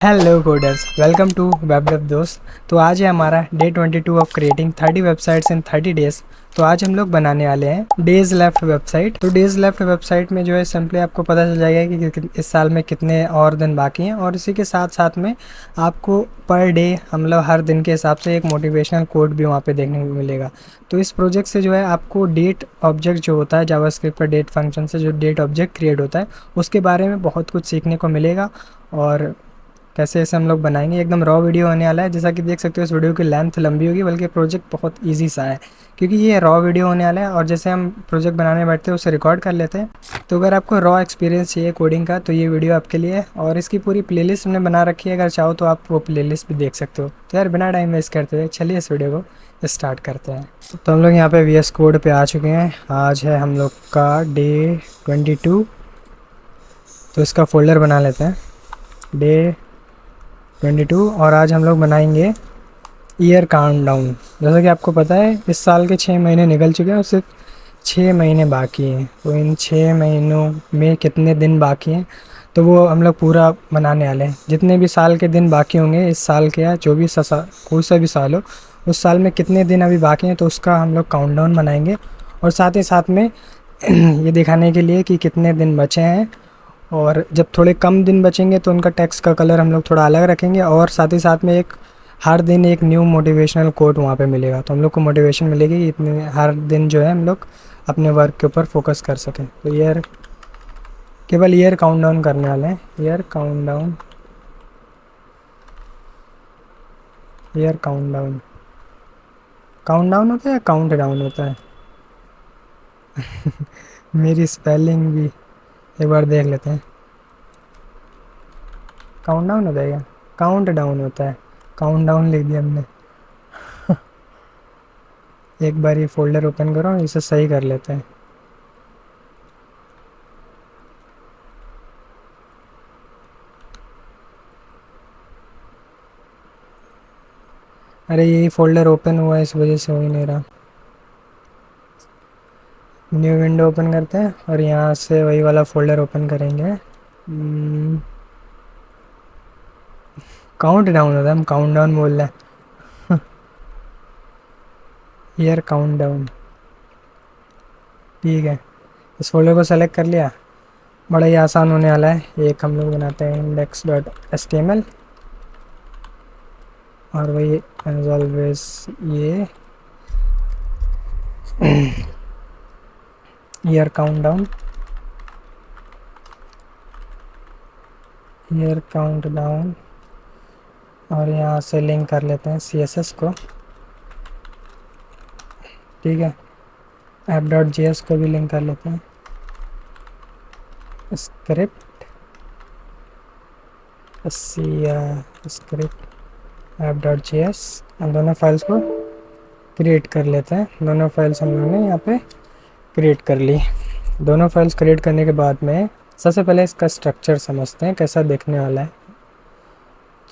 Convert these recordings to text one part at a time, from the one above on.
Hello coders, welcome to web dev दोस्त। तो आज है हमारा day 22 of creating 30 websites in 30 days. तो आज हम लोग बनाने वाले हैं डेज लेफ्ट वेबसाइट। तो डेज लेफ्ट वेबसाइट में जो है सिंपली आपको पता चल जाएगा कि इस साल में कितने और दिन बाकी हैं, और इसी के साथ साथ में आपको पर डे मतलब हर दिन के हिसाब से एक मोटिवेशनल कोड भी वहाँ पे देखने को मिलेगा। तो इस प्रोजेक्ट से जो है आपको डेट ऑब्जेक्ट जो होता है जावास्क्रिप्ट पर डेट फंक्शन से जो डेट ऑब्जेक्ट क्रिएट होता है उसके बारे में बहुत कुछ सीखने को मिलेगा। और कैसे ऐसे हम लोग बनाएंगे, एकदम रॉ वीडियो होने वाला है। जैसा कि देख सकते हो इस वीडियो की लेंथ लंबी होगी, बल्कि प्रोजेक्ट बहुत इजी सा है क्योंकि ये रॉ वीडियो होने वाला है। और जैसे हम प्रोजेक्ट बनाने बैठते हैं उसे रिकॉर्ड कर लेते हैं। तो अगर आपको रॉ एक्सपीरियंस चाहिए कोडिंग का तो ये वीडियो आपके लिए है। और इसकी पूरी प्लेलिस्ट हमने बना रखी है, अगर चाहो तो आप वो प्लेलिस्ट भी देख सकते हो। तो यार बिना टाइम वेस्ट करते हुए चलिए इस वीडियो को स्टार्ट करते हैं। तो हम लोग यहाँ पे VS कोड पे आ चुके हैं। आज है हम लोग का डे 22। तो इसका फोल्डर बना लेते हैं डे 22। और आज हम लोग बनाएंगे ईयर काउंटडाउन। जैसा कि आपको पता है इस साल के 6 महीने निकल चुके हैं और सिर्फ 6 महीने बाकी हैं। तो इन 6 महीनों में कितने दिन बाकी हैं तो वो हम लोग पूरा बनाने वाले हैं। जितने भी साल के दिन बाकी होंगे इस साल के या जो भी कोई सा भी साल हो, उस साल में कितने दिन अभी बाकी हैं तो उसका हम लोग काउंटडाउन बनाएंगे। और साथ ही साथ में ये दिखाने के लिए कि कितने दिन बचे हैं। और जब थोड़े कम दिन बचेंगे तो उनका टेक्स्ट का कलर हम लोग थोड़ा अलग रखेंगे। और साथ ही साथ में एक हर दिन एक न्यू मोटिवेशनल कोट वहाँ पे मिलेगा, तो हम लोग को मोटिवेशन मिलेगी कि इतने हर दिन जो है हम लोग अपने वर्क के ऊपर फोकस कर सकें। तो ईयर, केवल ईयर काउंटडाउन करने वाले हैं। Year countdown, year countdown. Countdown होता है या काउंट डाउन होता है? मेरी स्पेलिंग भी एक बार देख लेते हैं। काउंटडाउन होता है क्या? काउंट डाउन होता है। काउंट डाउन लिख दिया हमने। एक बार ये फोल्डर ओपन करो, इसे सही कर लेते हैं। अरे यही फोल्डर ओपन हुआ है, इस वजह से हो ही नहीं रहा। न्यू विंडो ओपन करते हैं और यहाँ से वही वाला फोल्डर ओपन करेंगे। काउंट डाउन होता है, हम काउंट डाउन बोल रहे हैं। ईयर काउंट डाउन, ठीक है। इस फोल्डर को सेलेक्ट कर लिया। बड़ा ही आसान होने वाला है। एक हम लोग बनाते हैं index.html और वही एज ऑलवेज ये year count down, year count down. और यहाँ से लिंक कर लेते हैं CSS को, ठीक है। app.js को भी लिंक कर लेते हैं। स्क्रिप्ट स्क्रिप्ट app.js, हम दोनों फाइल्स को क्रिएट कर लेते हैं। दोनों फाइल्स हम लोगों ने यहाँ पे क्रिएट कर ली। दोनों फाइल्स क्रिएट करने के बाद में सबसे पहले इसका स्ट्रक्चर समझते हैं कैसा दिखने वाला है।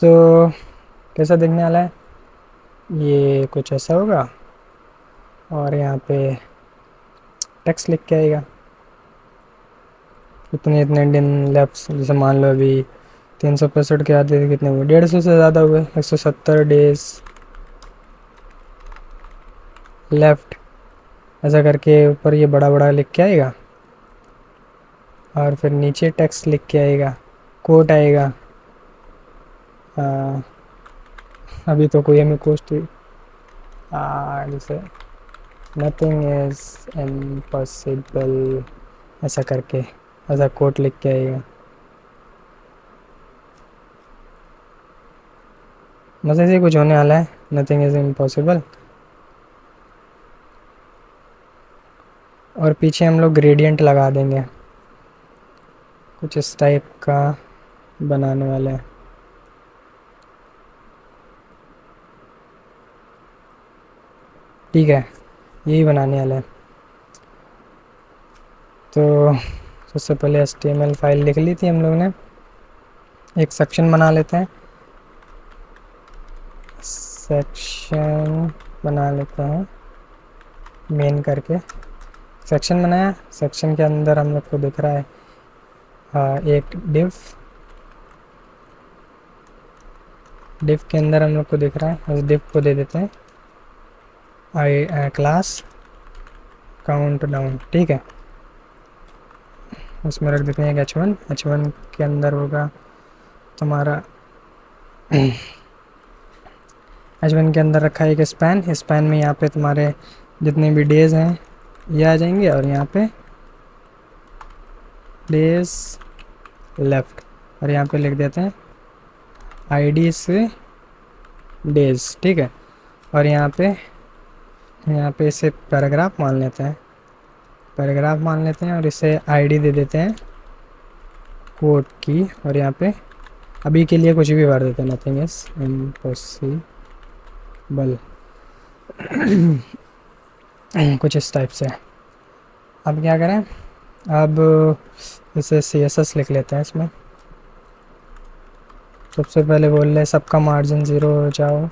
तो कैसा दिखने वाला है, ये कुछ ऐसा होगा और यहाँ पे टेक्स्ट लिख के आएगा। इतने इतने दिन लेफ्ट, जैसे मान लो अभी 365 के आधे कितने हुए, 150 से ज़्यादा हुए, 170 डेज लेफ्ट। ऐसा करके ऊपर ये बड़ा बड़ा लिख के आएगा और फिर नीचे टेक्स्ट लिख के आएगा, कोट आएगा। आ, अभी तो कोई हमें कोस्ट जैसे नथिंग इज़ इम्पॉसिबल, ऐसा करके ऐसा कोट लिख के आएगा। बस ऐसे ही कुछ होने वाला है, नथिंग इज़ इम्पॉसिबल। और पीछे हम लोग ग्रेडियंट लगा देंगे, कुछ इस टाइप का बनाने वाले हैं, ठीक है। यही बनाने वाला है। तो सबसे पहले HTML फाइल लिख ली थी हम लोग ने। एक सेक्शन बना लेते हैं, सेक्शन बना लेते हैं मेन करके। सेक्शन बनाया, सेक्शन के अंदर हम लोग को दिख रहा है एक डिव, डिफ के अंदर हम लोग को दिख रहा है, उस डिफ को दे देते हैं क्लास काउंट डाउन। ठीक है, उसमें रख देते हैं एक h1। h1 के अंदर होगा तुम्हारा h1 के अंदर रखा है एक स्पैन। स्पैन में यहाँ पे तुम्हारे जितने भी डेज हैं ये आ जाएंगे, और यहाँ पे डेज लेफ्ट, और यहाँ पे लिख देते हैं आईडी से डेज। ठीक है, और यहाँ पे इसे पैराग्राफ मान लेते हैं, पैराग्राफ मान लेते हैं, और इसे आईडी दे देते हैं कोड की, और यहाँ पे अभी के लिए कुछ भी भर देते हैं, नथिंग इज इम्पॉसिबल कुछ इस टाइप से। अब क्या करें, अब इसे CSS लिख लेते हैं इसमें। सबसे पहले बोल रहे सबका मार्जिन 0 हो जाओ,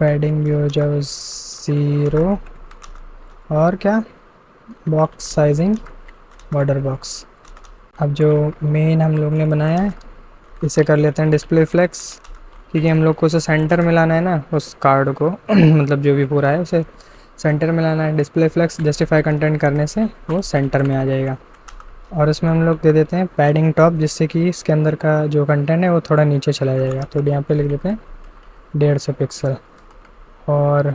पैडिंग भी हो जाओ 0, और क्या बॉक्स साइजिंग बॉर्डर बॉक्स। अब जो मेन हम लोग ने बनाया है इसे कर लेते हैं डिस्प्ले फ्लेक्स, क्योंकि हम लोग को उसे सेंटर में लाना है ना उस कार्ड को मतलब जो भी पूरा है उसे सेंटर में लाना है। डिस्प्ले फ्लेक्स जस्टिफाई कंटेंट करने से वो सेंटर में आ जाएगा, और इसमें हम लोग दे देते हैं पैडिंग टॉप, जिससे कि इसके अंदर का जो कंटेंट है वो थोड़ा नीचे चला जाएगा। तो यहाँ पे लिख देते हैं 150 पिक्सल, और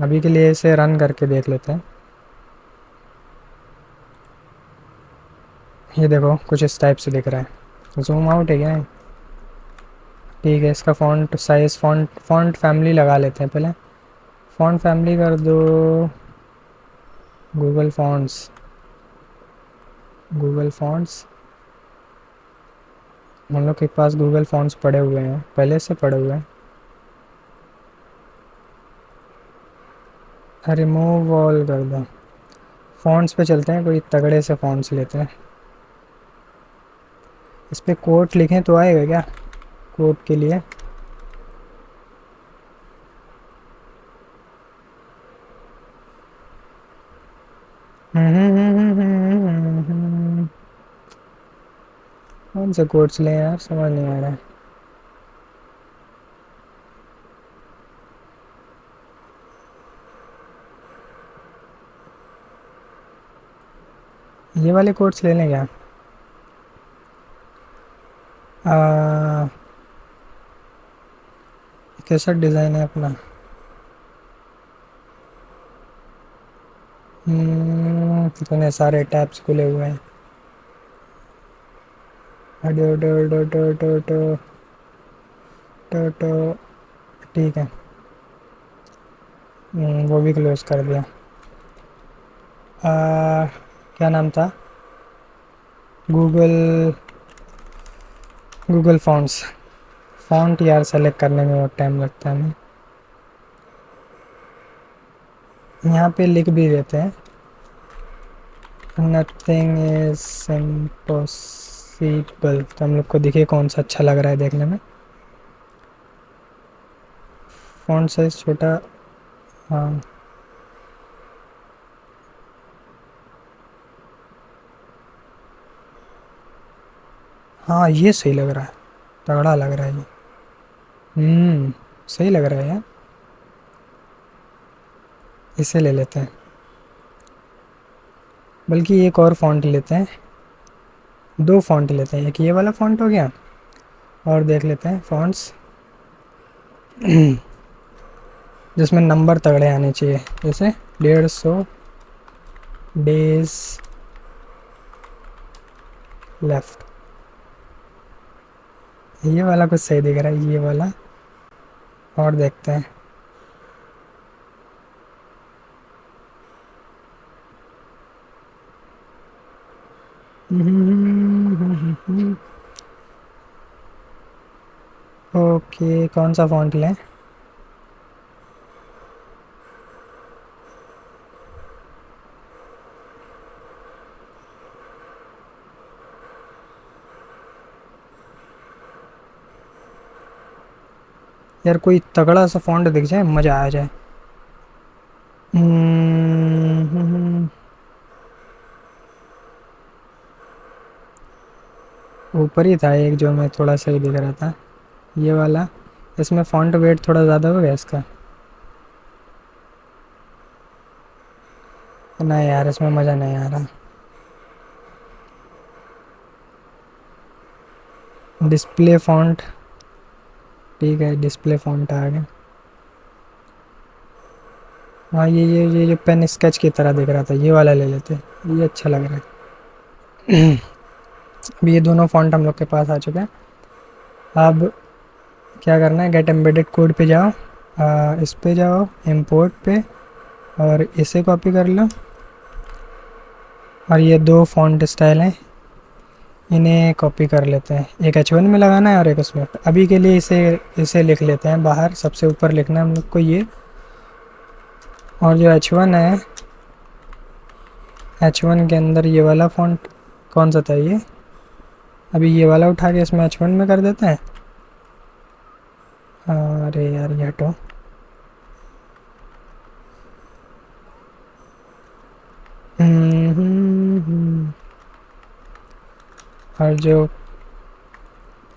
अभी के लिए इसे रन करके देख लेते हैं। ये देखो कुछ इस टाइप से दिख रहा है, जूम आउट है क्या? ठीक है, इसका फ़ॉन्ट साइज़ फ़ॉन्ट फैमिली लगा लेते हैं पहले। फ़ॉन्ट फैमिली कर दो गूगल फ़ॉन्ट्स, गूगल फ़ॉन्ट्स। हम लोग के पास गूगल फ़ॉन्ट्स पड़े हुए हैं, पहले से पड़े हुए हैं। रिमूव ऑल कर दो। फ़ॉन्ट्स पे चलते हैं, कोई तगड़े से फ़ॉन्ट्स लेते हैं। इस पर कोट लिखें तो आएगा क्या कोट के लिए? कौन से कोट्स लें यार, समझ नहीं आ रहा है। ये वाले कोट्स ले लें क्या? कैसा डिज़ाइन है अपना? इतने सारे टैब्स खुले हुए हैं। डो डो डो डो डो डो डो डो। ठीक है, वो भी क्लोज कर दिया। क्या नाम था? Google Google fonts. फ़ॉन्ट यार सेलेक्ट करने में बहुत टाइम लगता है हमें। यहाँ पे लिख भी देते हैं नथिंग इज इम्पॉसिबल, तो हम लोग को देखिए कौन सा अच्छा लग रहा है देखने में। फ़ॉन्ट साइज़ छोटा, हाँ हाँ ये सही लग रहा है, तगड़ा लग रहा है ये। सही लग रहा है यार, इसे ले लेते हैं। बल्कि एक और फ़ॉन्ट लेते हैं, दो फ़ॉन्ट लेते हैं, एक ये वाला फ़ॉन्ट हो गया, और देख लेते हैं फ़ॉन्ट्स जिसमें नंबर तगड़े आने चाहिए, जैसे 150 डेज लेफ्ट। ये वाला कुछ सही दिख रहा है, ये वाला। और देखते हैं, ओके कौन सा फ़ॉन्ट लें? यार कोई तगड़ा सा फ़ॉन्ट दिख जाए, मज़ा आ जाए। ऊपर ही था एक जो मैं थोड़ा सही दिख रहा था। ये वाला, इसमें फ़ॉन्ट वेट थोड़ा ज़्यादा हो गया इसका। नहीं यार, इसमें मज़ा नहीं आ रहा। डिस्प्ले फ़ॉन्ट, ठीक है, डिस्प्ले फ़ॉन्ट आ गया। हाँ, ये जो पेन स्केच की तरह दिख रहा था, ये वाला ले लेते हैं, ये अच्छा लग रहा है। अब ये दोनों फ़ॉन्ट हम लोग के पास आ चुके हैं। अब क्या करना है, गेट एम्बेडेड कोड पे जाओ, इस पे जाओ, इंपोर्ट पे, और इसे कॉपी कर लो। और ये दो फ़ॉन्ट स्टाइल हैं, इन्हें कॉपी कर लेते हैं। एक H1 में लगाना है और एक उसमें। अभी के लिए इसे इसे लिख लेते हैं बाहर, सबसे ऊपर लिखना है हम लोग को ये। और जो H1 है, H1 के अंदर ये वाला फ़ॉन्ट कौन सा था ये, अभी ये वाला उठा के इसमें H1 में कर देते हैं। अरे यार, ये हटो। और जो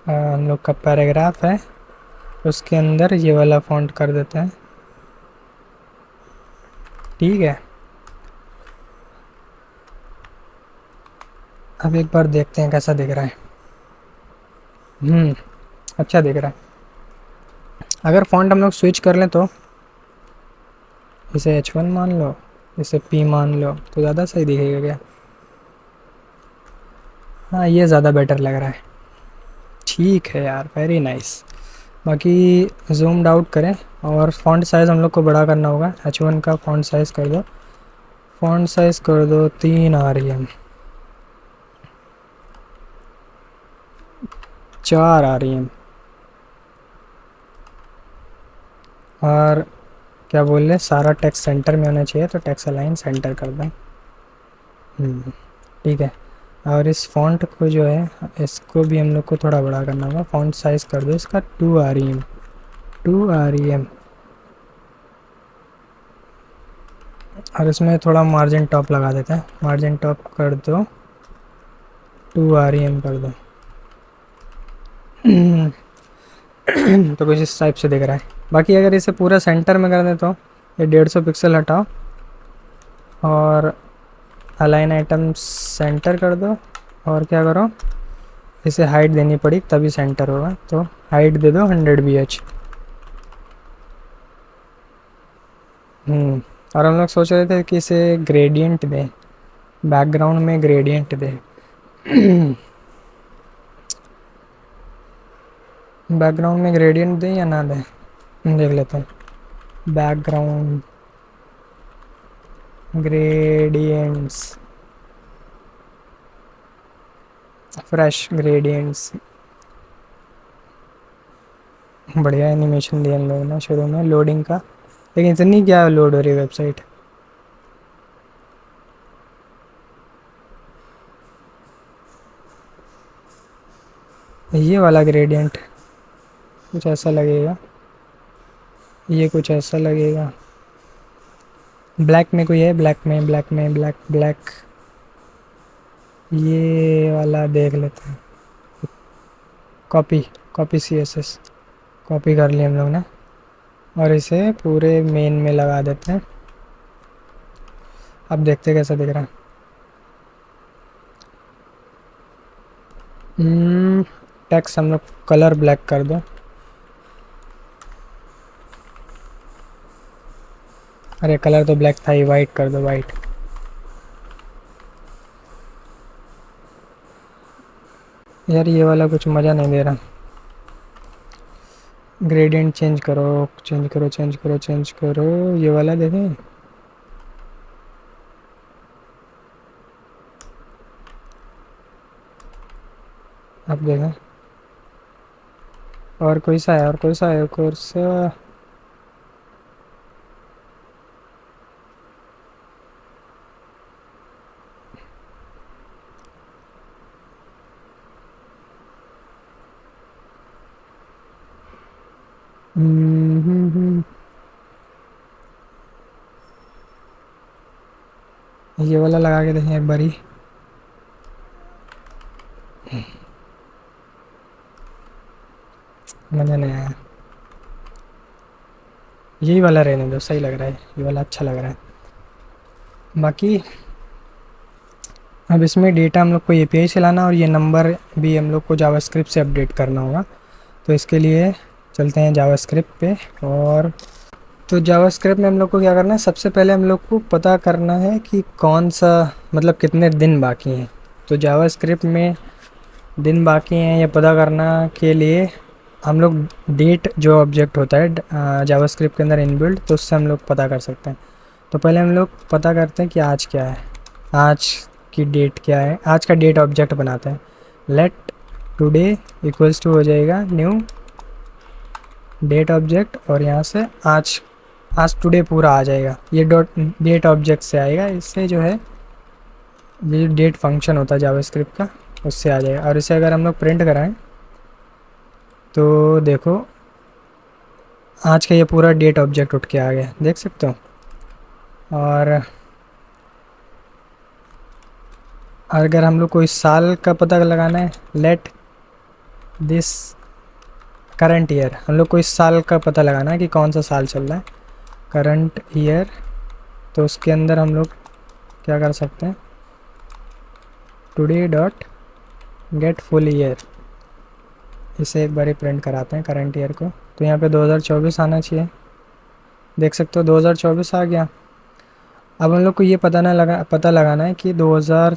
हम लोग का पैराग्राफ है, उसके अंदर ये वाला फ़ॉन्ट कर देते हैं, ठीक है। अब एक बार देखते हैं कैसा दिख रहा है। अच्छा दिख रहा है। अगर फ़ॉन्ट हम लोग स्विच कर लें तो, इसे H1 मान लो, इसे P मान लो, तो ज़्यादा सही दिखेगा क्या? हाँ, ये ज़्यादा बेटर लग रहा है। ठीक है यार, वेरी नाइस। बाकी जूम्ड आउट करें, और फ़ॉन्ट साइज़ हम लोग को बड़ा करना होगा। H1 का फ़ॉन्ट साइज़ कर दो, फ़ॉन्ट साइज़ कर दो 3 REM, 4 REM। और क्या बोल रहे, सारा टेक्स्ट सेंटर में होना चाहिए, तो टेक्स्ट अलाइन सेंटर कर दें। ठीक है। और इस फ़ॉन्ट को जो है, इसको भी हम लोग को थोड़ा बड़ा करना होगा। फ़ॉन्ट साइज़ कर दो इसका 2 REM, 2 REM। और इसमें थोड़ा मार्जिन टॉप लगा देते हैं, मार्जिन टॉप कर दो 2 REM कर दो। तो कुछ इस टाइप से दिख रहा है। बाकी अगर इसे पूरा सेंटर में कर दें तो ये 150 पिक्सल हटाओ, और अलाइन आइटम सेंटर कर दो। और क्या करो, इसे हाइट देनी पड़ी तभी सेंटर होगा, तो हाइट दे दो 100 BH। और हम लोग सोच रहे थे कि इसे ग्रेडियंट दें, बैकग्राउंड में ग्रेडियंट दें। बैकग्राउंड में ग्रेडियंट दें या ना दें, देख लेते हैं। Background gradients, fresh gradients. बढ़िया एनिमेशन दिया इन लोगों ने शुरू में लोडिंग का, लेकिन इतनी क्या लोड हो रही है वेबसाइट। ये वाला ग्रेडियंट कुछ ऐसा लगेगा, ये कुछ ऐसा लगेगा। ब्लैक में कोई है, ब्लैक में, ब्लैक में, ब्लैक ब्लैक, ये वाला देख लेते हैं। कॉपी, कॉपी CSS, कॉपी कर लिया हम लोग ने, और इसे पूरे मेन में लगा देते हैं। अब देखते हैं कैसा दिख रहा है। टेक्स्ट हम लोग कलर ब्लैक कर दो। अरे कलर तो ब्लैक था ही, वाइट कर दो, वाइट। यार ये वाला कुछ मज़ा नहीं दे रहा। ग्रेडियंट चेंज करो, चेंज करो, चेंज करो, चेंज करो, ये वाला देखें। अब देखें, और कोई सा है, और कोई सा है, और सा। ये वाला लगा के देखें एक बारी। मज़ा नहीं आया। यही वाला रहने दो, सही लग रहा है, ये वाला अच्छा लग रहा है। बाकी अब इसमें डेटा हम लोग को एपीआई से लाना और ये नंबर भी हम लोग को जावास्क्रिप्ट से अपडेट करना होगा। तो इसके लिए चलते हैं जावास्क्रिप्ट पे। और तो जावास्क्रिप्ट में हम लोग को क्या करना है, सबसे पहले हम लोग को पता करना है कि कौन सा मतलब कितने दिन बाकी हैं। तो जावास्क्रिप्ट में दिन बाकी हैं ये पता करना के लिए हम लोग डेट जो ऑब्जेक्ट होता है जावास्क्रिप्ट के अंदर इनबिल्ट, तो उससे हम लोग पता कर सकते हैं। तो पहले हम लोग पता करते हैं कि आज क्या है, आज की डेट क्या है। आज का डेट ऑब्जेक्ट बनाते हैं। लेट टुडे इक्वल्स टू हो जाएगा न्यू डेट ऑब्जेक्ट, और यहाँ से आज, आज टुडे पूरा आ जाएगा। ये डॉट डेट ऑब्जेक्ट से आएगा, इससे जो है ये डेट फंक्शन होता है जावास्क्रिप्ट का, उससे आ जाएगा। और इसे अगर हम लोग प्रिंट कराएं तो देखो आज का ये पूरा डेट ऑब्जेक्ट उठ के आ गया, देख सकते हो। और अगर हम लोग को इस साल का पता लगाना है, लेट दिस करंट ईयर, हम लोग को इस साल का पता लगाना है कि कौन सा साल चल रहा है, करंट ईयर। तो उसके अंदर हम लोग क्या कर सकते हैं, today dot get full year, इसे एक बार ही प्रिंट कराते हैं करंट ईयर को। तो यहाँ पे 2024 आना चाहिए, देख सकते हो 2024 आ गया। अब हम लोग को ये पता लगाना है कि 2000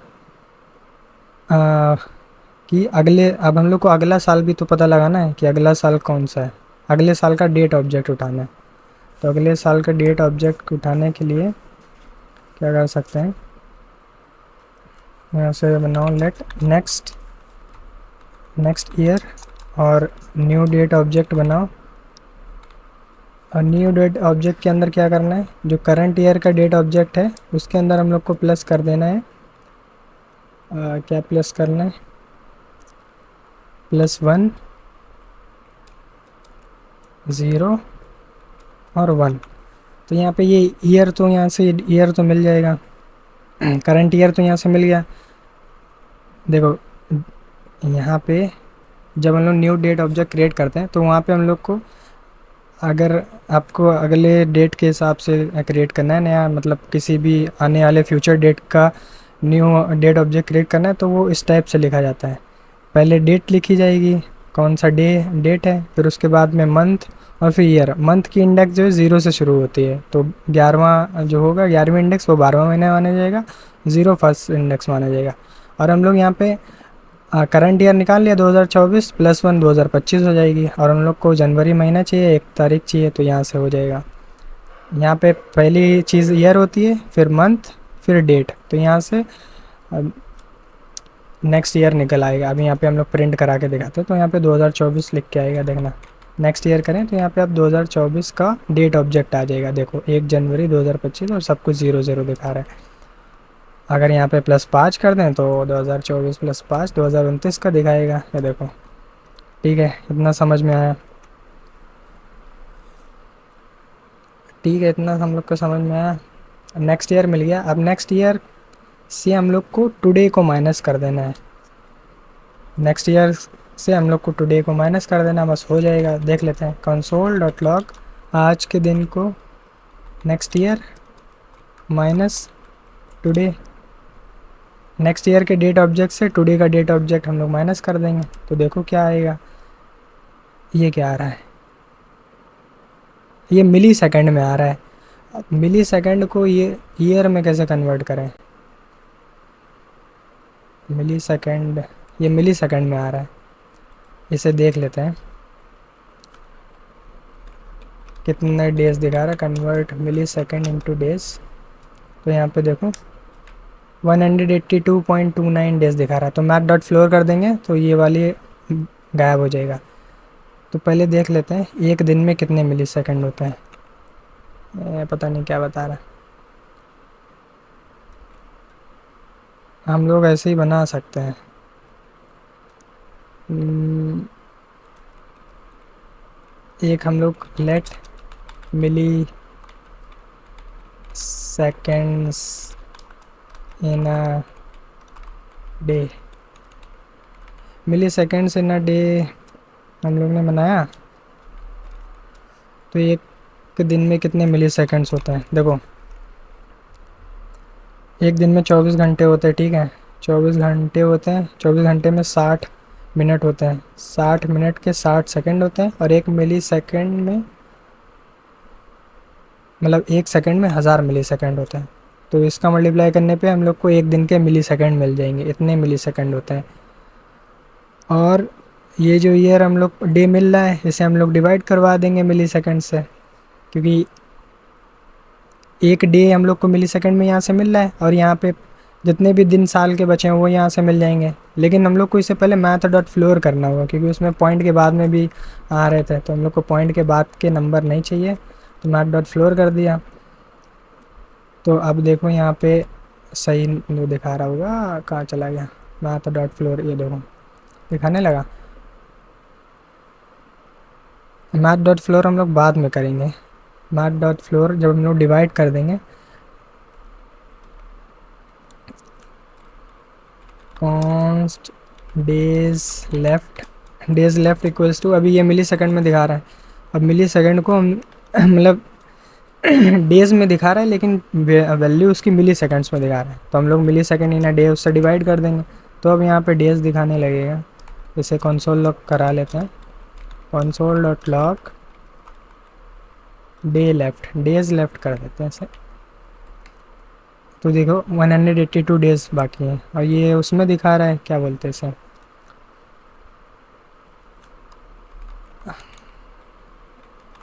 कि अगले, अब हम लोग को अगला साल भी तो पता लगाना है कि अगला साल कौन सा है। अगले साल का डेट ऑब्जेक्ट उठाना है। तो अगले साल का डेट ऑब्जेक्ट उठाने के लिए क्या कर सकते हैं, यहाँ से बनाओ लेट नेक्स्ट ईयर, और न्यू डेट ऑब्जेक्ट बनाओ। और न्यू डेट ऑब्जेक्ट के अंदर क्या करना है, जो करंट ईयर का डेट ऑब्जेक्ट है उसके अंदर हम लोग को प्लस कर देना है। क्या प्लस करना है, +1 0 और 1। तो यहाँ पे ये ईयर, तो यहाँ से ईयर तो मिल जाएगा, करंट ईयर तो यहाँ से मिल गया। देखो यहाँ पे जब हम लोग न्यू डेट ऑब्जेक्ट क्रिएट करते हैं तो वहाँ पे हम लोग को, अगर आपको अगले डेट के हिसाब से क्रिएट करना है नया, मतलब किसी भी आने वाले फ्यूचर डेट का न्यू डेट ऑब्जेक्ट क्रिएट करना है, तो वो इस टाइप से लिखा जाता है। पहले डेट लिखी जाएगी, कौन सा डेट है, फिर उसके बाद में मंथ, और फिर ईयर। मंथ की इंडेक्स जो है 0 से शुरू होती है, तो 11वां जो होगा, 11वीं इंडेक्स वो 12वां महीना माना जाएगा, 0 फर्स्ट इंडेक्स माना जाएगा। और हम लोग यहाँ पे करंट ईयर निकाल लिया, 2024 +1 2025 हो जाएगी। और हम लोग को जनवरी महीना चाहिए, 1 तारीख चाहिए, तो यहाँ से हो जाएगा। यहाँ पे पहली चीज़ ईयर होती है, फिर मंथ, फिर डेट। तो यहाँ से नेक्स्ट ईयर निकल आएगा। अभी यहाँ पे हम लोग प्रिंट करा के दिखाते हैं, तो यहाँ पे 2024 लिख के आएगा, देखना। नेक्स्ट ईयर करें तो यहाँ पे आप 2024 का डेट ऑब्जेक्ट आ जाएगा, देखो 1 जनवरी 2025, और सब कुछ 0 0 दिखा रहा है। अगर यहाँ पे +5 कर दें तो 2024 +5 2029 का दिखाएगा, ये देखो। ठीक है, इतना समझ में आया? ठीक है, इतना हम लोग को समझ में आया। नेक्स्ट ईयर मिल गया। अब नेक्स्ट ईयर से हम लोग को टुडे को माइनस कर देना है। नेक्स्ट ईयर से हम लोग को टुडे को माइनस कर देना, बस हो जाएगा। देख लेते हैं, console.log आज के दिन को next year minus today. Next year के डेट ऑब्जेक्ट से टुडे का डेट ऑब्जेक्ट हम लोग माइनस कर देंगे, तो देखो क्या आएगा। ये क्या आ रहा है, ये मिली सेकंड में आ रहा है। अब मिली सेकंड को ये ईयर में कैसे कन्वर्ट करें, मिली सेकंड, ये मिली सेकंड में आ रहा है। इसे देख लेते हैं कितने डेज दिखा रहा है, कन्वर्ट मिली सेकंड इंटू डेज। तो यहाँ पे देखो 182.29 डेज दिखा रहा है। तो math.floor कर देंगे तो ये वाली गायब हो जाएगा। तो पहले देख लेते हैं एक दिन में कितने मिली सेकंड होते हैं। पता नहीं क्या बता रहा है, हम लोग ऐसे ही बना सकते हैं। एक हम लोग let milliseconds in a day, milliseconds in a day हम लोग ने बनाया। तो एक दिन में कितने मिली सेकेंड्स होते हैं देखो, एक दिन में 24 घंटे होते हैं, ठीक है। 24 घंटे होते हैं, 24 घंटे में 60 मिनट होते हैं, 60 मिनट के 60 सेकेंड होते हैं, और एक मिली सेकेंड में मतलब एक सेकंड में 1000 मिली सेकंड होते हैं। तो इसका मल्टीप्लाई करने पे हम लोग को एक दिन के मिली सेकंड मिल जाएंगे, इतने मिली सेकंड होते हैं। और ये जो ईयर हम लोग डे मिल रहा है, इसे हम लोग डिवाइड करवा देंगे मिली सेकंड से, क्योंकि एक डे हम लोग को मिली सेकंड में यहाँ से मिल रहा है, और यहाँ पे जितने भी दिन साल के बचे हैं वो यहाँ से मिल जाएंगे। लेकिन हम लोग को इसे पहले मैथ डॉट फ्लोर करना होगा, क्योंकि उसमें पॉइंट के बाद में भी आ रहे थे, तो हम लोग को पॉइंट के बाद के नंबर नहीं चाहिए, तो मैथ डॉट फ्लोर कर दिया। तो अब देखो यहाँ पे सही वो दिखा रहा होगा, कहाँ चला गया मैथ डॉट फ्लोर, ये देखो दिखाने लगा। मैथ डॉट फ्लोर हम लोग बाद में करेंगे, मैथ डॉट फ्लोर जब हम लोग डिवाइड कर देंगे। Const days left equals to, अभी ये मिली सेकंड में दिखा रहा है। अब मिली सेकंड को हम मतलब डेज में दिखा रहा है, लेकिन वैल्यू उसकी मिली सेकंड्स में दिखा रहा है, तो हम लोग मिली सेकंड इन डे उससे डिवाइड कर देंगे। तो अब यहाँ पे डेज दिखाने लगेगा। इसे कंसोल लॉग करा लेते हैं, console dot log days left कर देते हैं इसे। तो देखो 182 डेज बाकी हैं, और ये उसमें दिखा रहा है, क्या बोलते हैं इसे,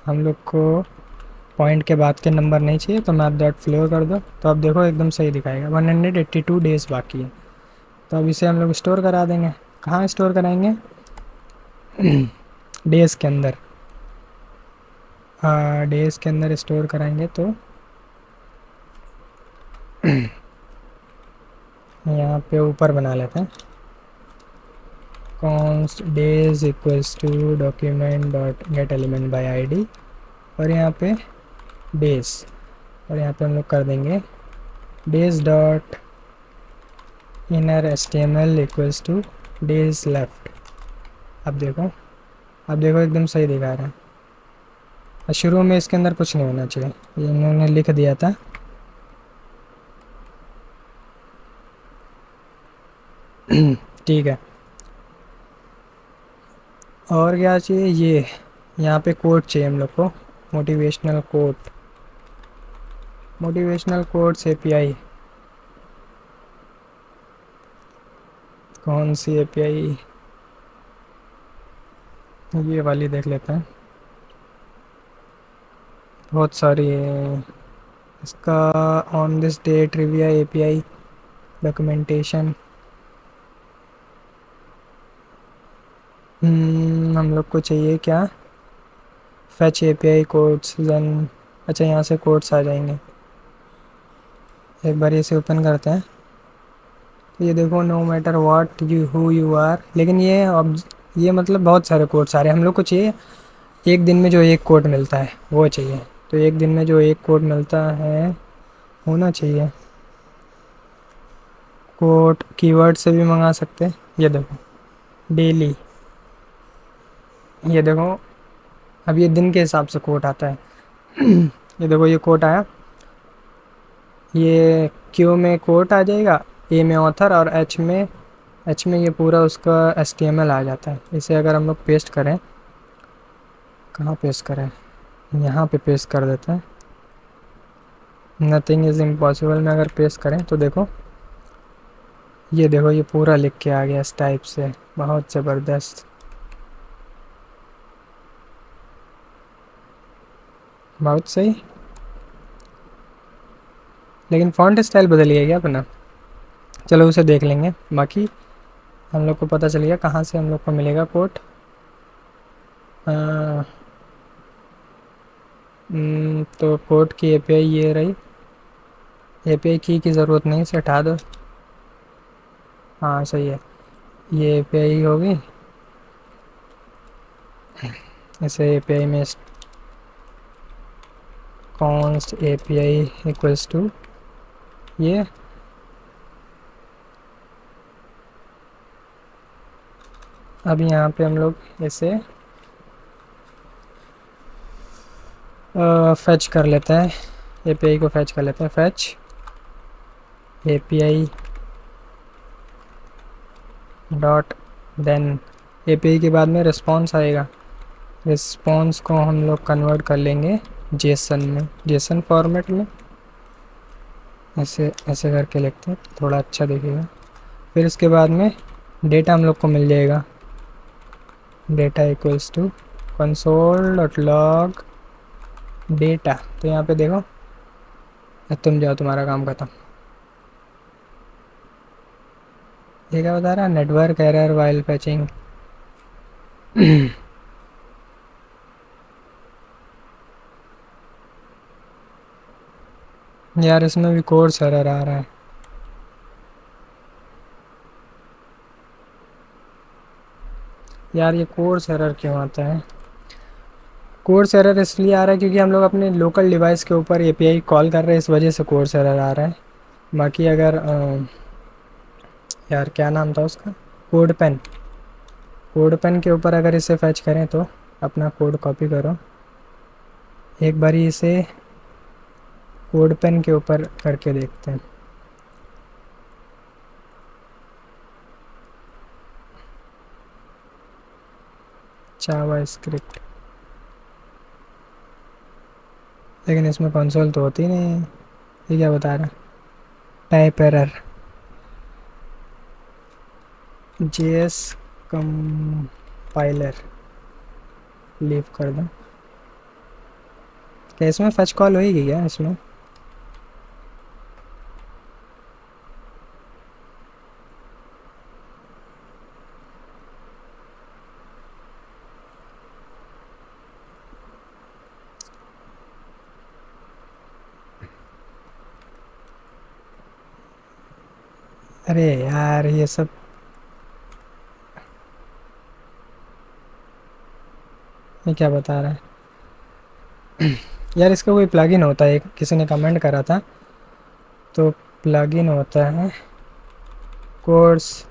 हम लोग को पॉइंट के बाद के नंबर नहीं चाहिए, तो मैथ डॉट फ्लोर कर दो, तो अब देखो एकदम सही दिखाएगा, 182 डेज बाकी है। तो अब इसे हम लोग स्टोर करा देंगे। कहाँ स्टोर कराएंगे? डेज़ के अंदर, हाँ डेज़ के अंदर स्टोर कराएंगे। तो यहाँ पे ऊपर बना लेते हैं, const days equals to document dot get element by ID, और यहाँ पे डेज, और यहाँ पे हम लोग कर देंगे days dot inner HTML equals two days left. अब देखो, अब देखो एकदम सही दिखा रहा है। और शुरू में इसके अंदर कुछ नहीं होना चाहिए, ये इन्होंने लिख दिया था। ठीक है, और क्या चाहिए, ये यहाँ पे कोड चाहिए हम लोग को, मोटिवेशनल कोड्स एपीआई। कौन सी एपीआई? ये वाली देख लेते हैं, बहुत सारी है इसका। On this day trivia API documentation, हम लोग को चाहिए क्या, फैच एपीआई कोड्स देन, अच्छा यहाँ से कोड्स आ जाएंगे। एक बार इसे ओपन करते हैं, तो ये देखो no matter what you who you are, लेकिन ये अब ये मतलब बहुत सारे कोड्स आ रहे हैं। हम लोग को चाहिए एक दिन में जो एक कोड मिलता है वो चाहिए। तो एक दिन में जो एक कोड मिलता है होना चाहिए, कोड कीवर्ड से भी मंगा सकते हैं। ये देखो डेली, ये देखो अब ये दिन के हिसाब से कोड आता है। ये देखो ये कोड आया, ये क्यू में कोड आ जाएगा, ए में ऑथर, और एच में ये पूरा उसका एचटीएमएल आ जाता है। इसे अगर हम लोग पेस्ट करें, कहाँ पेस्ट करें, यहाँ पे पेस्ट कर देते हैं। नथिंग इज़ इम्पॉसिबल में अगर पेस्ट करें तो देखो, ये देखो ये पूरा लिख के आ गया इस टाइप से, बहुत ज़बरदस्त, बहुत सही। लेकिन फॉन्ट स्टाइल बदल गया क्या अपना? चलो उसे देख लेंगे। बाकी हम लोग को पता चल गया कहाँ से हम लोग को मिलेगा कोड। तो कोड की एपीआई ये रही, एपीआई की ज़रूरत नहीं, इसे हटा दो। हाँ सही है, ये एपीआई होगी, इसे एपीआई में कॉन्स्ट एपीआई इक्वल्स टू ये, अब यहाँ पे हम लोग इसे फैच कर लेते हैं, एपीआई को फैच कर लेते हैं, fetch API dot then API के बाद में रिस्पॉन्स आएगा। रिस्पॉन्स को हम लोग कन्वर्ट कर लेंगे जेसन में, जेसन फॉर्मेट में, ऐसे ऐसे करके लिखते हैं, थोड़ा अच्छा दिखेगा। फिर इसके बाद में डेटा हम लोग को मिल जाएगा, data equals to console dot log data. तो यहाँ पे देखो, तुम जाओ, तुम्हारा काम खत्म। ये क्या बता रहा है, नेटवर्क एरर वाइल फैचिंग। यार इसमें भी कोर्स एरर आ रहा है। यार ये कोर्स एरर क्यों आता है? कोर्स एरर इसलिए आ रहा है क्योंकि हम लोग अपने लोकल डिवाइस के ऊपर एपीआई कॉल कर रहे हैं, इस वजह से कोर्स एरर आ रहा है। बाकी अगर यार क्या नाम था उसका, कोड पेन, कोड पेन के ऊपर अगर इसे फैच करें तो अपना कोड कॉपी करो, एक बारी इसे कोड पेन के ऊपर करके देखते हैं। जावा स्क्रिप्ट, लेकिन इसमें कंसोल तो होती नहीं है। ये क्या बता रहा है, type error, JS compiler, leave कर दो। क्या इसमें फच कॉल होएगी क्या इसमें? अरे यार ये सब, ये क्या बता रहा है? यार इसका कोई प्लगइन होता है, किसी ने कमेंट करा था, तो प्लगइन होता है, कोर्स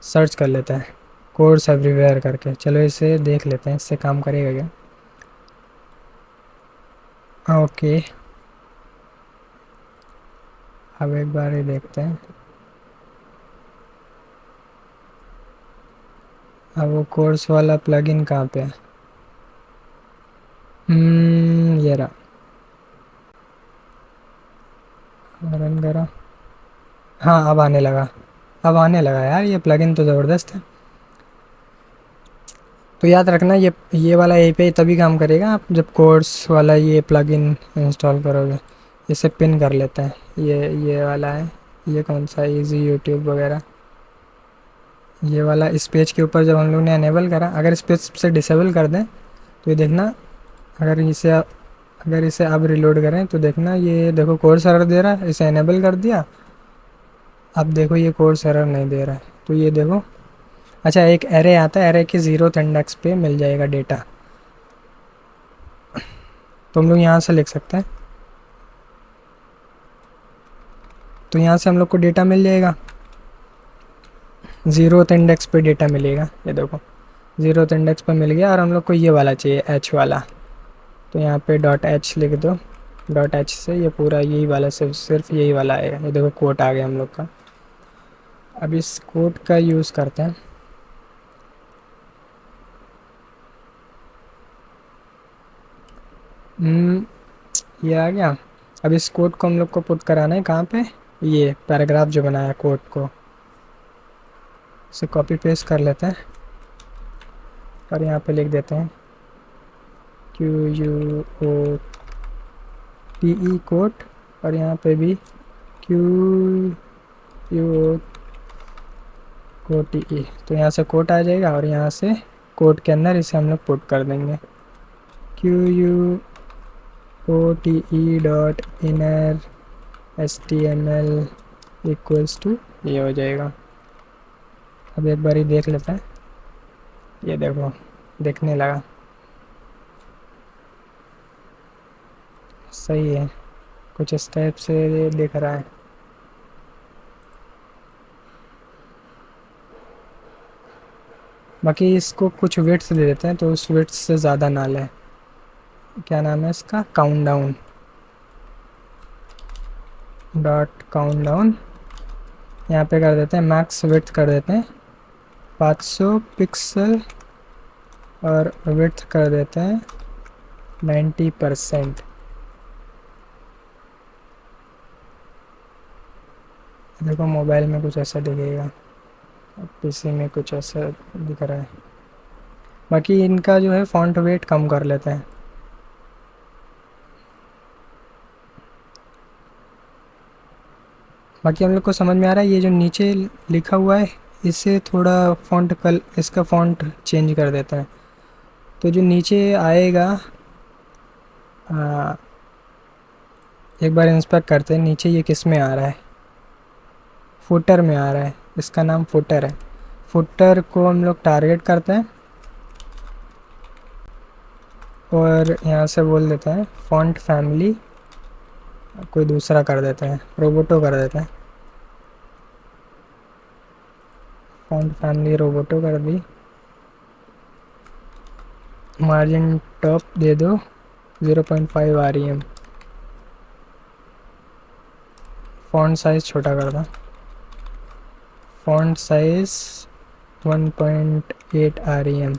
सर्च कर लेते हैं, कोर्स एवरीवेयर करके। चलो इसे देख लेते हैं, इससे काम करेगा क्या। ओके, अब एक बार ये देखते हैं। अब वो कोर्स वाला प्लगइन कहाँ पे है? ये रहा, रन करो। हाँ अब आने लगा, अब आने लगा। यार ये प्लगइन तो ज़बरदस्त है। तो याद रखना, ये वाला एपीआई तभी काम करेगा आप जब कोर्स वाला ये प्लगइन इंस्टॉल करोगे। इसे पिन कर लेते हैं, ये वाला है, ये कौन सा, इजी यूट्यूब वगैरह। ये वाला इस पेज के ऊपर जब हम लोग ने अनेबल करा, अगर इस पेज से डिसेबल कर दें तो ये देखना, अगर इसे अब रिलोड करें तो देखना, ये देखो कोर्स एरर दे रहा है। इसे अनेबल कर दिया, अब देखो ये कोर्स एरर नहीं दे रहा है। तो ये देखो, अच्छा एक एरे आता है, एरे के 0th इंडेक्स पे मिल जाएगा डेटा, तो हम लोग यहाँ से लिख सकते हैं। तो यहाँ से हम लोग को डेटा मिल जाएगा, 0th इंडेक्स पे डेटा मिलेगा। ये देखो 0th इंडेक्स पे मिल गया, और हम लोग को ये वाला चाहिए, एच वाला। तो यहाँ पे डॉट एच लिख दो, डॉट एच से ये पूरा यही वाला, सिर्फ यही वाला आएगा। ये देखो कोड आ गया हम लोग का। अब इस कोड का यूज़ करते हैं। ये आ गया। अब इस कोड को हम लोग को पुट कराना है कहाँ पे, ये पैराग्राफ जो बनाया कोड को, इसे कॉपी पेस्ट कर लेते हैं और यहाँ पे लिख देते हैं QUOTE कोड, और यहाँ पे भी QUOTE। तो यहाँ से कोड आ जाएगा, और यहाँ से कोड के अंदर इसे हम लोग पुट कर देंगे, QUOTE.inner HTML इक्वल्स टू, ये हो जाएगा। अब एक बार ही देख लेते हैं, ये देखो देखने लगा, सही है, कुछ इस टाइप से ये दिख रहा है। बाकी इसको कुछ वेट्स दे देते हैं, तो उस वेट्स से ज़्यादा ना लें। क्या नाम है इसका, काउंटडाउन डॉट काउंटडाउन। यहाँ पे कर देते हैं मैक्स विड्थ कर देते हैं 500 पिक्सल और विड्थ कर देते हैं 90%। देखो मोबाइल में कुछ ऐसा दिखेगा, पीसी में कुछ ऐसा दिख रहा है। बाकी इनका जो है फॉन्ट वेट कम कर लेते हैं। बाकी हम लोग को समझ में आ रहा है, ये जो नीचे लिखा हुआ है इससे थोड़ा इसका फॉन्ट चेंज कर देता है। तो जो नीचे आएगा, आ, एक बार इंस्पेक्ट करते हैं नीचे ये किस में आ रहा है। फुटर में आ रहा है, इसका नाम फुटर है। फुटर को हम लोग टारगेट करते हैं और यहाँ से बोल देते हैं फॉन्ट फैमिली कोई दूसरा कर देते हैं, रोबोटो कर देते हैं। फॉन्ट फैमिली रोबोटो कर दी। मार्जिन टॉप दे दो 0.5 REM। फॉन्ट साइज़ छोटा कर दो, फॉन्ट साइज़ 1.8 REM।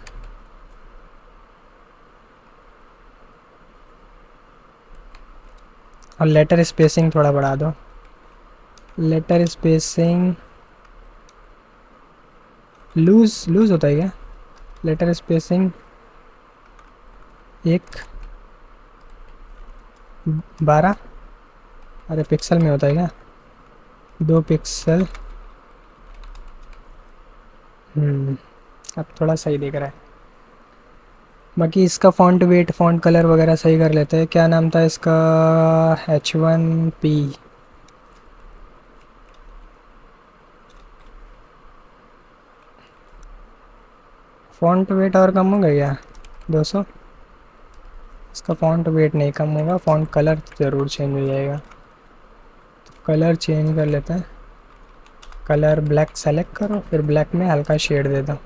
और लेटर स्पेसिंग थोड़ा बढ़ा दो। लेटर स्पेसिंग लूज़ लूज़ होता है क्या? Letter spacing 1/12। अरे पिक्सल में होता है क्या? 2 पिक्सल। अब थोड़ा सही दिख रहा है। बाकी इसका फ़ॉन्ट वेट फ़ॉन्ट कलर वगैरह सही कर लेते हैं। क्या नाम था इसका? H1P। फ़ॉन्ट वेट और कम हो गया 200। इसका फ़ॉन्ट वेट नहीं कम होगा, फ़ॉन्ट कलर ज़रूर चेंज हो जाएगा। तो कलर चेंज कर लेते हैं। कलर ब्लैक सेलेक्ट करो, फिर ब्लैक में हल्का शेड दे दो।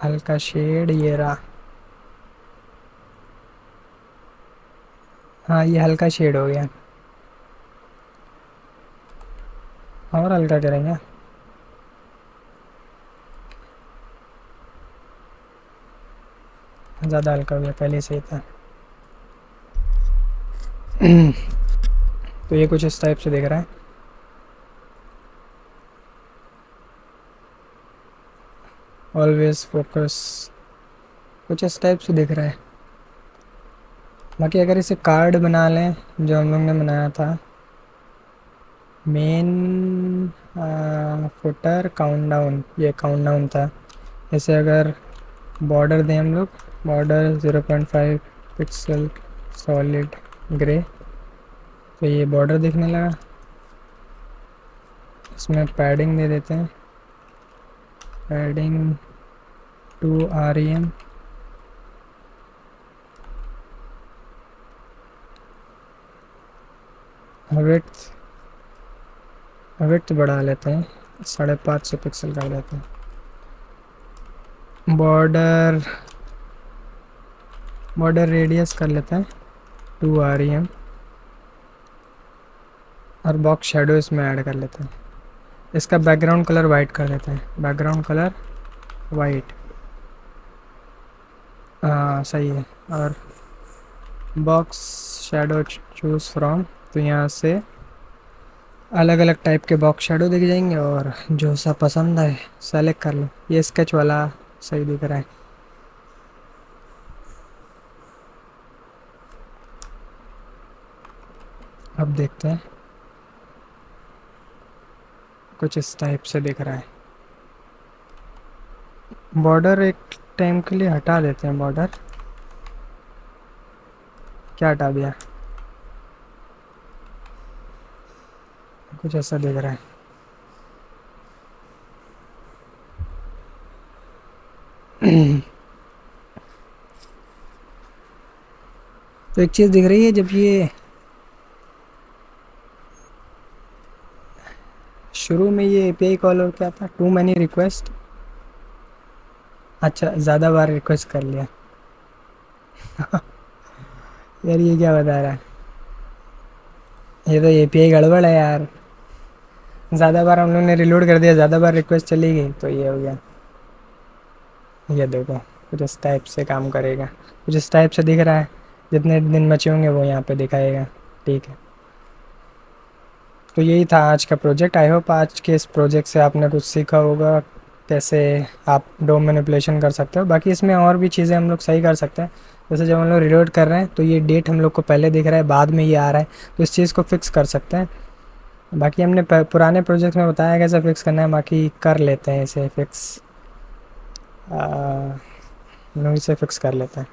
हल्का शेड ये रहा। हाँ ये हल्का शेड हो गया। और हल्का करेंगे। ज़्यादा हल्का हो गया, पहले से ही था। तो ये कुछ इस टाइप से दिख रहा है। ऑलवेज फोकस कुछ इस टाइप से दिख रहा है। बाकी अगर इसे कार्ड बना लें जो हम लोग ने बनाया था, मेन फुटर काउंटडाउन, ये काउंटडाउन था। जैसे अगर बॉर्डर दें हम लोग, बॉर्डर 0.5 पिक्सल सॉलिड ग्रे, तो ये बॉर्डर दिखने लगा। इसमें पैडिंग दे देते हैं, पैडिंग 2 REM। विड्थ विड्थ बढ़ा लेते हैं, 550 पिक्सल कर देते हैं। बॉर्डर बॉर्डर रेडियस कर लेते हैं 2 REM। और बॉक्स शेडो इसमें ऐड कर लेते हैं। इसका बैकग्राउंड कलर वाइट कर देते हैं, बैकग्राउंड कलर वाइट। हाँ सही है। और बॉक्स शेडो चूज़ फ्रॉम, तो यहाँ से अलग अलग टाइप के बॉक्स शेडो दिख जाएंगे और जो सा पसंद है सेलेक्ट कर लो। ये स्केच वाला सही दिख रहा है। अब देखते हैं, कुछ इस टाइप से दिख रहा है। बॉर्डर एक टाइम के लिए हटा देते हैं। बॉर्डर क्या हटा दिया? कुछ ऐसा दिख रहा है। तो एक चीज़ दिख रही है, जब ये शुरू में ये API कॉल और क्या था, टू मैनी रिक्वेस्ट। अच्छा ज़्यादा बार रिक्वेस्ट कर लिया। यार ये क्या बता रहा है? ये तो एपीआई गड़बड़ है यार। ज़्यादा बार हम लोग ने रिलोड कर दिया, ज़्यादा बार रिक्वेस्ट चली गई तो ये हो गया। ये देखो, कुछ इस टाइप से काम करेगा, कुछ इस टाइप से दिख रहा है। जितने दिन बचे होंगे वो यहाँ पे दिखाएगा। ठीक है, तो यही था आज का प्रोजेक्ट। आई होप आज के इस प्रोजेक्ट से आपने कुछ सीखा होगा, कैसे आप डो मैनिपुलेशन कर सकते हो। बाकी इसमें और भी चीज़ें हम लोग सही कर सकते हैं। जैसे जब हम लोग रिलोड कर रहे हैं तो ये डेट हम लोग को पहले दिख रहा है, बाद में ये आ रहा है, तो इस चीज़ को फिक्स कर सकते हैं। बाकी हमने पुराने प्रोजेक्ट में बताया कैसे फिक्स करना है, बाकी कर लेते हैं इसे फिक्स। हम लोग इसे फिक्स कर लेते हैं।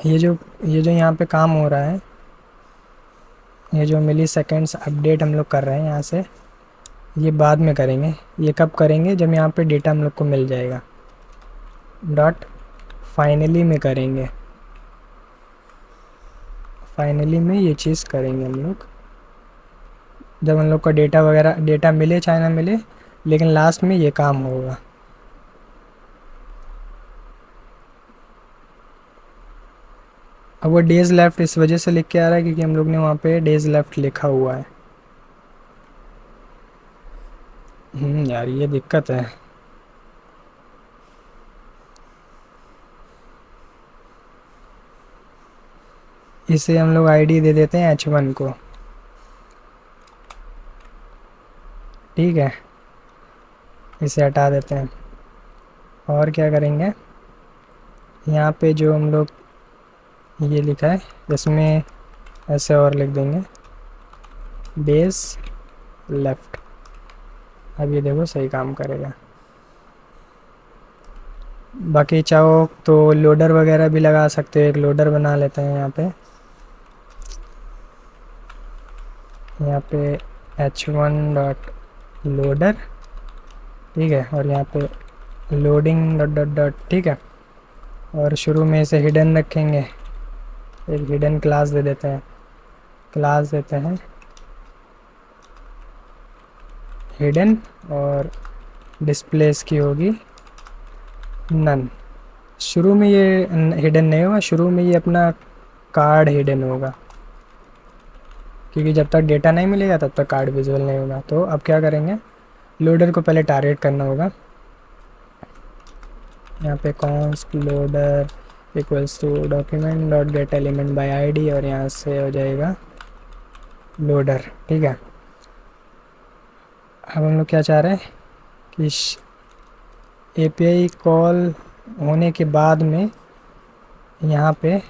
ये जो यहाँ पे काम हो रहा है, ये जो मिली सेकेंड्स अपडेट हम लोग कर रहे हैं यहाँ से, ये बाद में करेंगे। ये कब करेंगे? जब यहाँ पे डेटा हम लोग को मिल जाएगा। डॉट फाइनली में करेंगे, फाइनली में ये चीज़ करेंगे हम लोग जब हम लोग का डेटा वगैरह, डेटा मिले चाहे ना मिले, लेकिन लास्ट में ये काम होगा। अब वो डेज़ लेफ्ट इस वजह से लिख के आ रहा है क्योंकि हम लोग ने वहाँ पे डेज़ लेफ्ट लिखा हुआ है। यार ये दिक्कत है। इसे हम लोग आईडी दे देते हैं H1 को। ठीक है, इसे हटा देते हैं। और क्या करेंगे, यहाँ पे जो हम लोग ये लिखा है इसमें ऐसे और लिख देंगे डेज लेफ्ट। अब ये देखो सही काम करेगा। बाकी चाहो तो लोडर वगैरह भी लगा सकते हो, एक लोडर बना लेते हैं यहाँ पे। यहाँ पे H1 डॉट लोडर, ठीक है, और यहाँ पे लोडिंग डॉट डॉट डॉट, ठीक है। और शुरू में इसे हिडन रखेंगे, एक हिडन क्लास दे देते हैं। क्लास देते हैं हिडन, और डिस्प्ले इसकी होगी नन। शुरू में ये हिडन नहीं होगा, शुरू में ये अपना कार्ड हिडन होगा, क्योंकि जब तक डेटा नहीं मिलेगा तब तक कार्ड विजुअल नहीं होगा। तो अब क्या करेंगे, लोडर को पहले टारगेट करना होगा। यहाँ पे const loader equals to document dot get element by ID, और यहाँ से हो जाएगा लोडर। ठीक है, अब हम लोग क्या चाह रहे हैं कि एपीआई कॉल होने के बाद में यहाँ पे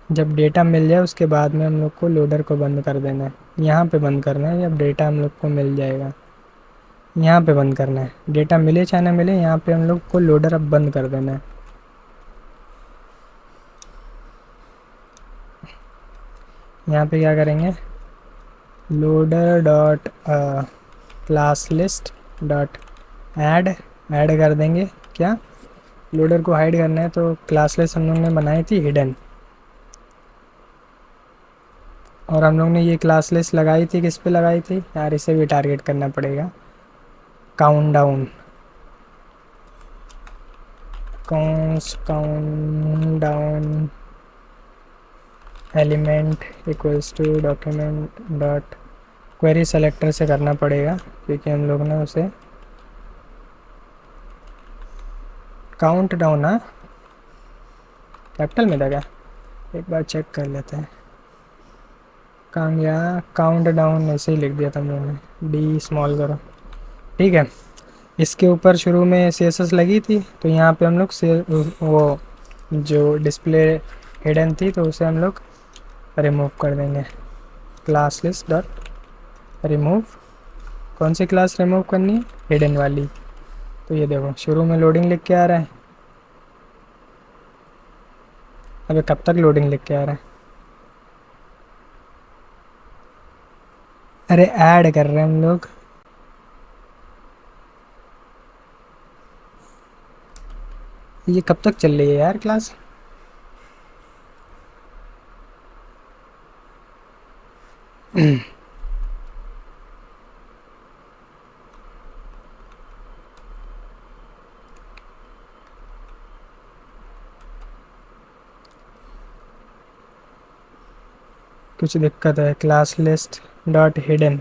जब डेटा मिल जाए उसके बाद में हम लोग को लोडर को बंद कर देना है। यहाँ पे बंद करना है जब डेटा हम लोग को मिल जाएगा, यहाँ पे बंद करना है। डेटा मिले चाहे ना मिले, यहाँ पे हम लोग को लोडर अब बंद कर देना है। यहाँ पे क्या करेंगे, loader dot class list dot add, add कर देंगे। क्या लोडर को हाइड करना है, तो क्लास लिस्ट हम लोग ने बनाई थी हिडन, और हम लोग ने ये क्लास लिस्ट लगाई थी, किस पे लगाई थी यार, इसे भी टारगेट करना पड़ेगा। Count down, count down element equals to document dot query selector से करना पड़ेगा, क्योंकि हम लोग ने उसे काउंट डाउन, हाँ कैपिटल में था क्या, एक बार चेक कर लेते हैं। कहाँ गया, काउंट डाउन ऐसे ही लिख दिया था हम लोगों ने, डी स्मॉल करो। ठीक है, इसके ऊपर शुरू में CSS लगी थी, तो यहाँ पे हम लोग से वो जो डिस्प्ले हिडन थी तो उसे हम लोग रिमूव कर देंगे। क्लास लिस्ट डॉट रिमूव, कौन सी क्लास रिमूव करनी है, हिडन वाली। तो ये देखो शुरू में लोडिंग लिख के आ रहा है। अबे कब तक लोडिंग लिख के आ रहा है? अरे ऐड कर रहे हैं हम लोग। ये कब तक चल रही है यार क्लास? कुछ दिक्कत है। क्लास लिस्ट डॉट हिडन,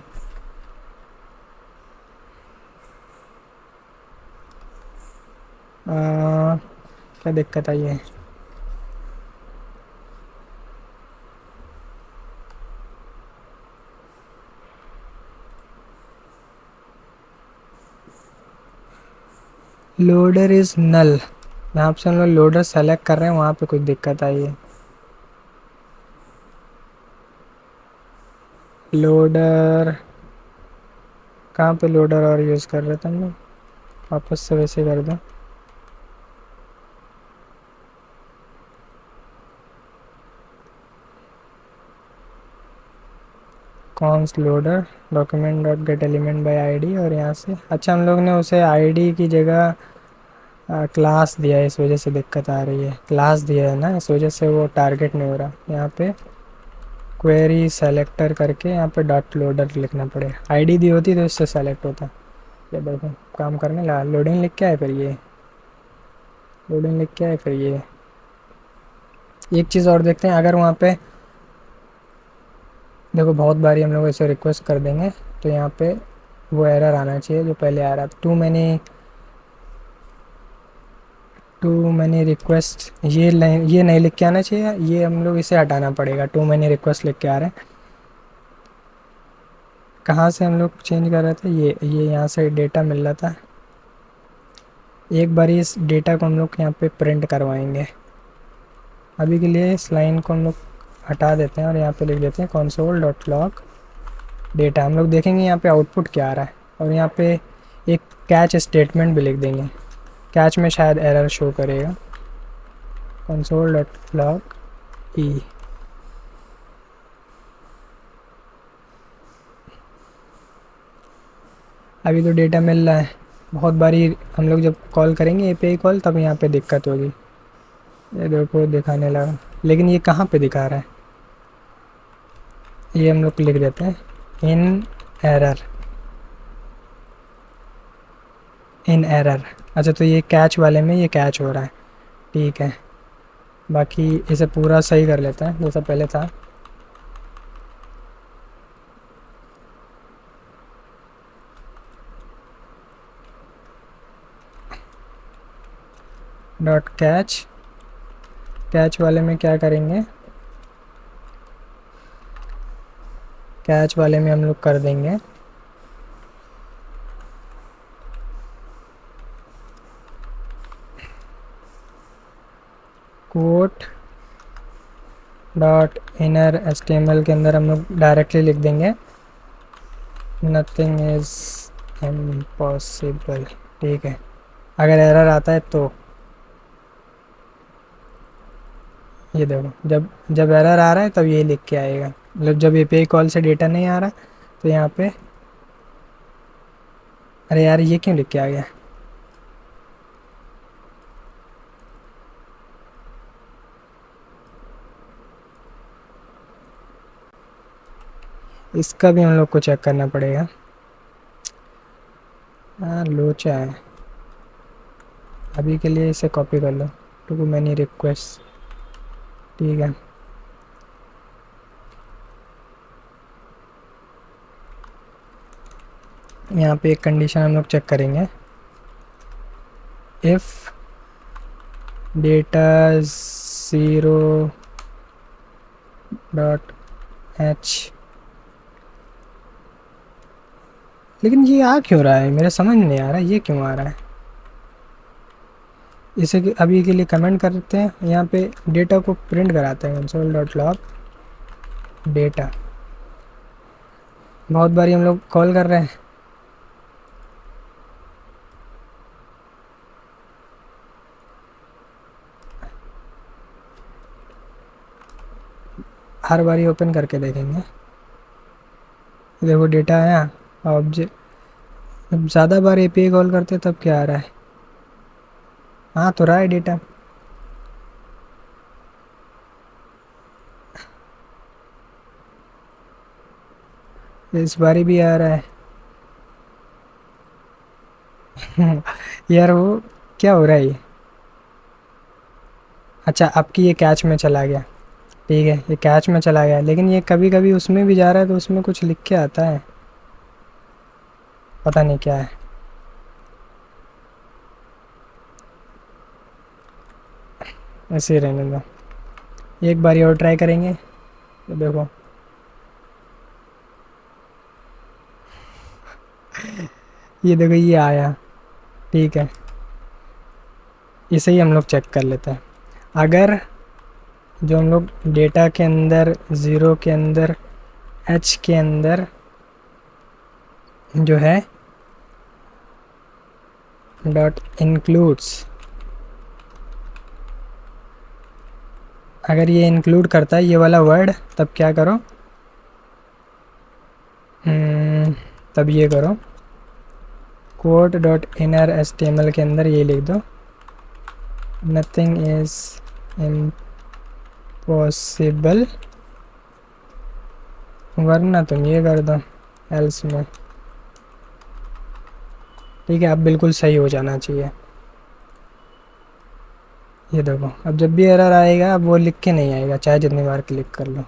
क्या दिक्कत आई है? लोडर इज़ नल, जहाँ से हम लोग लोडर सेलेक्ट कर रहे हैं वहाँ पे कुछ दिक्कत आई है। लोडर कहाँ पे लोडर और यूज़ कर रहे थे हम लोग? वापस से वैसे कर दो। Cons loader document dot get element by ID, और यहाँ से अच्छा हम लोग ने उसे आईडी की जगह क्लास दिया है, इस वजह से दिक्कत आ रही है। क्लास दिया है ना, इस वजह से वो टारगेट नहीं हो रहा। यहाँ पे क्वेरी सेलेक्टर करके यहाँ पे डॉट लोडर लिखना पड़ेगा। आईडी दी होती तो इससे सेलेक्ट होता। ये देखो काम करने लगा। लोडिंग लिख के आए फिर ये, लोडिंग लिख के आए फिर ये। एक चीज़ और देखते हैं, अगर वहाँ पे देखो बहुत बारी हम लोग ऐसे रिक्वेस्ट कर देंगे तो यहाँ पे वो एरर आना चाहिए जो पहले आ रहा था, टू मैनी रिक्वेस्ट। ये नहीं लिख के आना चाहिए, ये हम लोग इसे हटाना पड़ेगा। टू मैनी रिक्वेस्ट लिख के आ रहे हैं। कहाँ से हम लोग चेंज कर रहे थे? ये यहाँ से डेटा मिल रहा था। एक बार इस डेटा को हम लोग यहाँ पे प्रिंट करवाएंगे। अभी के लिए इस लाइन को हम लोग हटा देते हैं और यहाँ पे लिख देते हैं console डॉट लॉग डेटा। हम लोग देखेंगे यहाँ पे आउटपुट क्या आ रहा है, और यहाँ पे एक कैच स्टेटमेंट भी लिख देंगे। कैच में शायद एरर शो करेगा। console डॉट लॉग ई। अभी तो डेटा मिल रहा है। बहुत बारी हम लोग जब कॉल करेंगे एपीआई कॉल तब यहाँ पे दिक्कत होगी। ये देखो दिखाने लगा, लेकिन ये कहाँ पे दिखा रहा है? ये हम लोग लिख देते हैं इन एरर, इन एरर। अच्छा तो ये कैच वाले में ये कैच हो रहा है, ठीक है। बाकी इसे पूरा सही कर लेते हैं जैसा पहले था। डॉट कैच, कैच वाले में क्या करेंगे? कैच वाले में हम लोग कर देंगे कोट डॉट इनर एचटीएमएल के अंदर हम लोग डायरेक्टली लिख देंगे नथिंग इज़ इम्पॉसिबल, ठीक है। अगर एरर आता है तो ये देखो, जब जब एरर आ रहा है तब ये लिख के आएगा। मतलब जब एपीआई कॉल से डेटा नहीं आ रहा तो यहाँ पे, अरे यार ये क्यों लिख के आ गया? इसका भी हम लोग को चेक करना पड़ेगा। हाँ लोचा है। अभी के लिए इसे कॉपी कर लो, टू मैनी रिक्वेस्ट, ठीक है। यहाँ पे एक कंडीशन हम लोग चेक करेंगे, if data zero dot H. लेकिन ये आ क्यों रहा है? मेरे समझ नहीं आ रहा ये क्यों आ रहा है। इसे अभी के लिए कमेंट करते हैं, यहाँ पे डेटा को प्रिंट कराते हैं console डॉट लॉग डेटा। बहुत बारी हम लोग कॉल कर रहे हैं, हर बारी ओपन करके देखेंगे। देखो डेटा आया। ऑब्जेक्ट जब ज़्यादा बार एपीआई कॉल करते तब क्या आ रहा है? हाँ तो रहा है डेटा। इस बारी भी आ रहा है। यार वो क्या हो रहा है ये? अच्छा आपकी ये कैच में चला गया। ठीक है, ये कैच में चला गया, लेकिन ये कभी कभी उसमें भी जा रहा है तो उसमें कुछ लिख के आता है, पता नहीं क्या है। ऐसे ही रहने दो, एक बारी और ट्राई करेंगे। तो देखो ये देखो ये आया। ठीक है, इसे ही हम लोग चेक कर लेते हैं। अगर जो हम लोग डेटा के अंदर ज़ीरो के अंदर एच के अंदर जो है डॉट इंक्लूड्स, अगर ये इंक्लूड करता है ये वाला वर्ड, तब क्या करो, तब ये करो कोड डॉट इनर HTML के अंदर ये लिख दो, नथिंग इज़ इम्पॉसिबल, वरना तुम ये कर दो एल्स में। ठीक है, अब बिल्कुल सही हो जाना चाहिए। ये देखो अब जब भी एरर आएगा अब वो लिख के नहीं आएगा, चाहे जितनी बार क्लिक कर लो।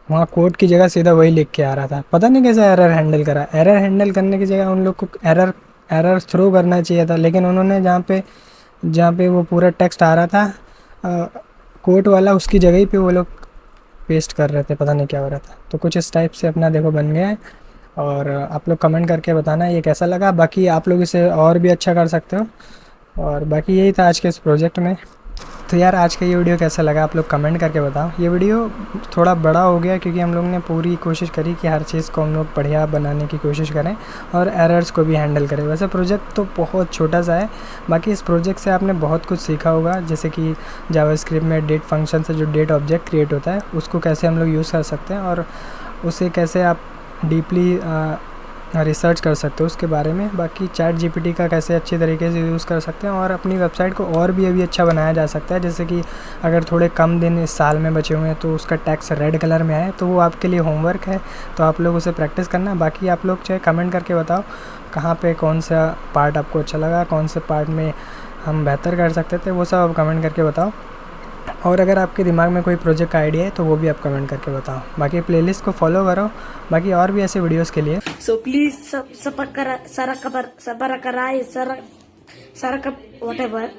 वहाँ कोड की जगह सीधा वही लिख के आ रहा था, पता नहीं कैसे एरर हैंडल करा। एरर हैंडल करने की जगह उन लोग को एरर एरर थ्रो करना चाहिए था, लेकिन उन्होंने जहाँ पे वो पूरा टेक्स्ट आ रहा था कोड वाला, उसकी जगह ही पे वो लोग पेस्ट कर रहे थे, पता नहीं क्या हो रहा था। तो कुछ इस टाइप से अपना देखो बन गया है। और आप लोग कमेंट करके बताना ये कैसा लगा, बाकी आप लोग इसे और भी अच्छा कर सकते हो। और बाकी यही था आज के इस प्रोजेक्ट में। तो यार आज का ये वीडियो कैसा लगा आप लोग कमेंट करके बताओ। ये वीडियो थोड़ा बड़ा हो गया क्योंकि हम लोग ने पूरी कोशिश करी कि हर चीज़ को हम लोग बढ़िया बनाने की कोशिश करें और एरर्स को भी हैंडल करें। वैसे प्रोजेक्ट तो बहुत छोटा सा है, बाकी इस प्रोजेक्ट से आपने बहुत कुछ सीखा होगा, जैसे कि जावास्क्रिप्ट में डेट फंक्शन से जो डेट ऑब्जेक्ट क्रिएट होता है उसको कैसे हम लोग यूज़ कर सकते हैं और उसे कैसे आप डीपली रिसर्च कर सकते हो उसके बारे में। बाकी चैट जीपीटी का कैसे अच्छी तरीके से यूज़ कर सकते हैं और अपनी वेबसाइट को और भी अभी अच्छा बनाया जा सकता है। जैसे कि अगर थोड़े कम दिन इस साल में बचे हुए हैं तो उसका टेक्स्ट रेड कलर में आए, तो वो आपके लिए होमवर्क है, तो आप लोग उसे प्रैक्टिस करना। बाकी आप लोग चाहे कमेंट करके बताओ कहाँ पे कौन सा पार्ट आपको अच्छा लगा, कौन से पार्ट में हम बेहतर कर सकते थे, वो सब आप कमेंट करके बताओ। और अगर आपके दिमाग में कोई प्रोजेक्ट का आइडिया है तो वो भी आप कमेंट करके बताओ। बाकी प्लेलिस्ट को फॉलो करो बाकी और भी ऐसे वीडियोस के लिए। So please sub, sub, sara kabar, sabara karai, sara, sara kab, whatever.